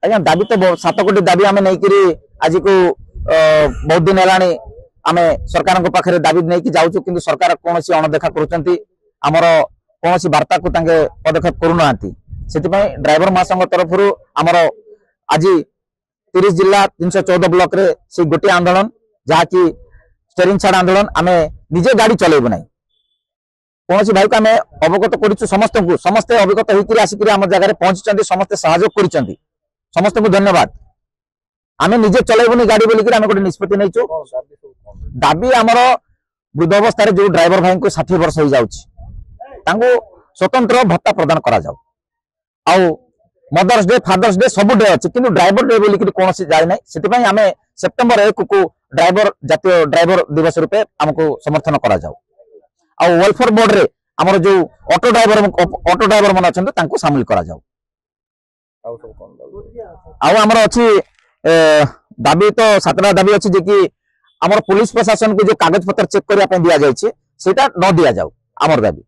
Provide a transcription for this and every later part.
आज्ञा दाबी तो 7 कोटी दाबी आम नहीं आज को बहुत दिन है आम सरकार पाखे दाबी नहीं जाऊँ कि सरकार कौन अणदेखा करमर कौन वार्ता को पदक्षेप करूना से ड्राइवर महासंघ तरफ आमर आज 30 जिला 314 ब्लॉक रे से गोटे आंदोलन जहाँकि स्टेरिंग छाड़ आंदोलन आम निजे गाड़ी चलेबू ना कौन भाई को आम अवगत करूँ समस्ते अवगत होकर आसिक आम जगह पहुंची समस्ते सहयोग कर समस्त को धन्यवाद आम निजे चलेबूनी गाड़ी बोलिक आम गोटे निष्पत्ति नहीं दाबी आमर वृद्ध अवस्था जो ड्राइवर भाई को 60 वर्ष हो जाऊँ स्वतंत्र भत्ता प्रदान करा जाऊ आउ मदर्स डे फादर्स डे सब डे अच्छे कि ड्राइवर डे बोलिक कौन जाए ना से आम सेप्टेम्बर 1 को ड्राइवर जातीय ड्राइवर दिवस रूपे आमको समर्थन करा जाऊ आ वेलफेयर बोर्ड रे आमर जो ऑटो ड्राइवर मन अच्छा सामिल करा जाऊ आमर अच्छी दाबी तो 7टा दाबी अच्छी जे कि आमर पुलिस प्रशासन को जो कागज पत्र चेक करने दि जाए सेटा न दि जाऊ आमर दाबी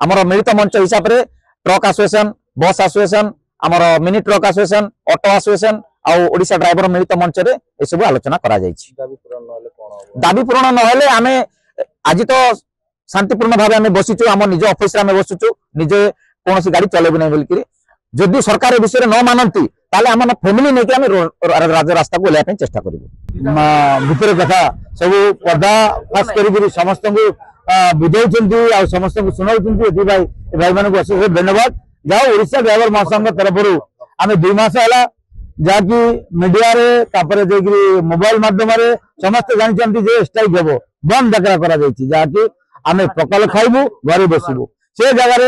आमर मिलित मंच हिसाब से ट्रक एसोसिएशन बस एसोसिएशन आमर mini truck association auto association आउ ओडिशा ड्राइवर मिलित मंच रे ए सब आलोचना करा जायछि दाबी पूर्ण नहले आमे आज तो शांतिपूर्ण भाव आम बसीचु आम निज ऑफिस रे आम बसुचु निजे कौन गाड़ी चलेबु नहीं बोलिक जदि सरकार ए विषय न मानती ताले आम फैमिली नहीं आम राज रास्ता को ओल्हा चेष्टा करूँ भितर कथा सब पर्दा खास कर समस्त बुझाई आ समस्त को शुणाऊँ भाई भाई मान को अशेष धन्यवाद जाओ ओडिशा ड्राइवर महासंघ तरफ आम 2 मास है जहाँकि मीडिया रे मोबाइल माध्यम समस्त जानते जे स्ट्राइक हम बंद डाकरा करा जहाँकि आम पकाल खाइबू घरे बसबू से जगह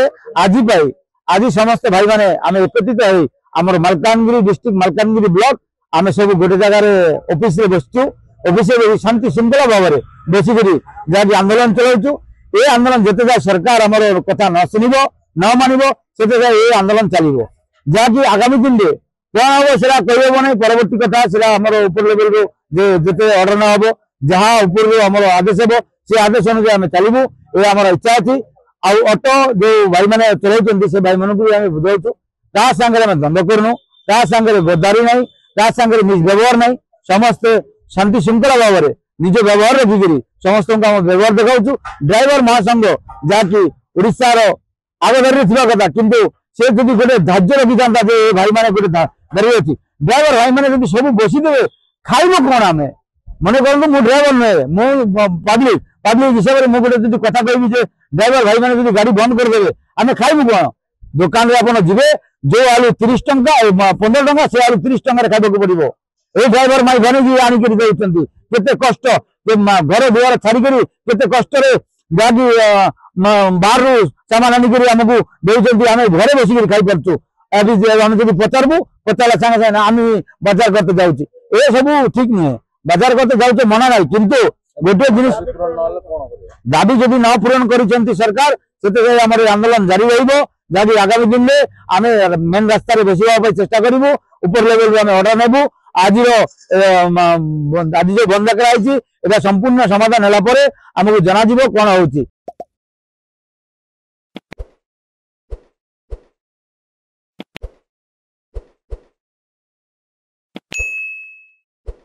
आज समस्त भाई मैंने आम एकत्रित हो आमर मालकानगिरी डिस्ट्रिक्ट मालकानगिरी ब्लॉक आम सब गोटे जगार ऑफिस रे बसचु ऑफिस शांति श्रृंखला भाव में बसिक जहाँकि आंदोलन चलाऊँ ये आंदोलन जिते जाए सरकार आमर कथा न शुणव न मानव से ये आंदोलन चलो जहाँकि आगामी दिन में कौन हम से कहब ना परवर्ती कथा से उपर लेवल जिते अर्डर न हम जहाँ ऊपर आमर आदेश हे से आदेश अनुसार आम चलू ये आम इच्छा अच्छी आउ ऑटो जो भाई मैंने चलाऊँ से भाई मान को बुझाऊ क्या सांगे द्वंद्व करूँ क्या सांगे गद्दारी ना क्या सांगे मिसव्यवहार ना समस्ते शांति श्रृंखला भाव में निज व्यवहार रखिक समस्त व्यवहार देखा ड्राइवर महासंघ जहाँकि ओडिशार आगधारी कथा किंतु से जब गोटे धार्य रखी था भाई मैंने गोटे धारी अच्छी ड्राइवर भाई मैंने सब बसीदे खाइब कौन आम मन करूँ मुझे ड्राइवर नुहे पब्लिक हिसाब से मुझे कथा कहि ड्राइवर भाई मैंने गाड़ी बंद करदे आम खाइबू कौन दुकान रे आप जी जो आलू 30 टंका 15 टंका से आलू 30 टंका खाइबा पड़ो ये ड्राइवर माई बने आनिक दौरान केते कष्ट घर दुआर छाड़िक केते कष्ट जहाँकि बाहर सामान आनिक आमको दौरान आम घरे बसिक खाई पार्छु अभी आम जब पचारू पचारा सांगे सांगे आम बाजार करते जाऊँ ये सब ठीक नुहे बाजार करते जाऊे मना ना किंतु गोटे जिन दाबी जब न पूरण कर सरकार से आंदोलन जारी रही जहाँकि आगामी दिन में आम मेन रास्तार बसवाई चेष्टा करूँ ऊपर लेवल आम अर्डर नेबू आज जो बंद कराई संपूर्ण समाधान है आमको जना कौन हो।